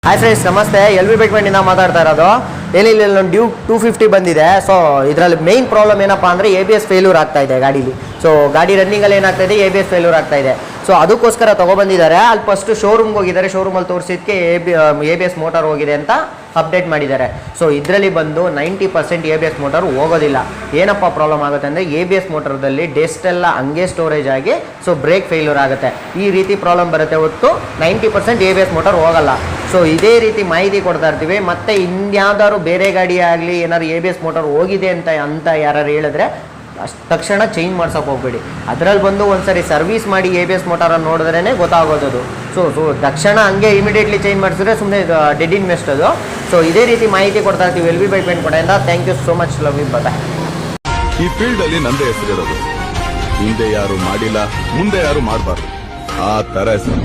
Hi friends, ನಮಸ್ತೆ. L V ಬೈಕ್ಮೆಂಟಿಂದ ಮಾತಾಡ್ತಾ ಇರೋದು. ಏನಿಲ್ಲ, ನನ್ನ ಡ್ಯೂಕ್ 250 ಬಂದಿದೆ. ಸೊ ಇದರಲ್ಲಿ ಮೇನ್ ಪ್ರಾಬ್ಲಮ್ ಏನಪ್ಪ ಅಂದರೆ ABS ಫೇಲ್ಯೂರ್ ಆಗ್ತಾ ಇದೆ ಗಾಡೀಲಿ. ಸೊ ಗಾಡಿ ರನ್ನಿಂಗಲ್ಲಿ ಏನಾಗ್ತಾ ಇದೆ, ABS ಫೇಲ್ಯೂರ್ ಆಗ್ತಾ ಇದೆ. ಸೊ ಅದಕ್ಕೋಸ್ಕರ ತೊಗೊಬಂದಿದ್ದಾರೆ. ಅಲ್ಲಿ ಫಸ್ಟ್ ಶೋರೂಮ್ಗೆ ಹೋಗಿದ್ದಾರೆ. ಶೋರೂಮಲ್ಲಿ ತೋರಿಸಿದ್ದಕ್ಕೆ ABS ಮೋಟಾರ್ ಹೋಗಿದೆ ಅಂತ ಅಪ್ಡೇಟ್ ಮಾಡಿದ್ದಾರೆ. ಸೊ ಇದರಲ್ಲಿ ಬಂದು 90% ABS ಮೋಟಾರ್ ಹೋಗೋದಿಲ್ಲ. ಏನಪ್ಪ ಪ್ರಾಬ್ಲಮ್ ಆಗುತ್ತೆ ಅಂದರೆ ABS ಮೋಟರ್ದಲ್ಲಿ ಡೆಸ್ಟ್ ಎಲ್ಲ ಹಂಗೆ ಸ್ಟೋರೇಜ್ ಆಗಿ ಸೊ ಬ್ರೇಕ್ ಫೇಲ್ಯೂರ್ ಆಗುತ್ತೆ. ಈ ರೀತಿ ಪ್ರಾಬ್ಲಮ್ ಬರುತ್ತೆ ಹೊತ್ತು 90% ABS ಮೋಟಾರ್ ಹೋಗಲ್ಲ. ಸೊ ಇದೇ ರೀತಿ ಮಾಹಿತಿ ಕೊಡ್ತಾ ಇರ್ತೀವಿ. ಮತ್ತು ಇನ್ಯಾವುದಾದ್ರು ಬೇರೆ ಗಾಡಿ ಆಗಲಿ ಏನಾದ್ರು ABS ಮೋಟಾರ್ ಹೋಗಿದೆ ಅಂತ ಯಾರು ಹೇಳಿದ್ರೆ ತಕ್ಷಣ ಚೇಂಜ್ ಮಾಡ್ಸೋಕೆ ಹೋಗ್ಬೇಡಿ. ಅದರಲ್ಲಿ ಬಂದು ಒಂದ್ಸರಿ ಸರ್ವಿಸ್ ಮಾಡಿ ABS ಮೋಟಾರನ್ನು ನೋಡಿದ್ರೇ ಗೊತ್ತಾಗೋದು. ಸೊ ತಕ್ಷಣ ಹಂಗೆ ಇಮಿಡಿಯೇಟ್ಲಿ ಚೇಂಜ್ ಮಾಡಿಸಿದ್ರೆ ಸುಮ್ಮನೆ ಡೆಡ್ ಇನ್ವೆಸ್ಟ್ ಅದು. ಸೊ ಇದೇ ರೀತಿ ಮಾಹಿತಿ ಕೊಡ್ತಾ ಇರ್ತೀವಿ ಎಲ್ ವಿ ಬೈಕ್ಮೆಂಟ್ ಕಡೆಯಿಂದ. Thank you so much. Love you. Bye. ಈ ಫೀಲ್ಡ್ ಅಲ್ಲಿ ನಂದೇ ಹೆಸರಿರೋದು. ಹಿಂದೆ ಯಾರು ಮಾಡಿಲ್ಲ, ಮುಂದೆ ಯಾರು ಮಾಡಬಾರ್ದು, ಆ ತರ ಹೆಸರು.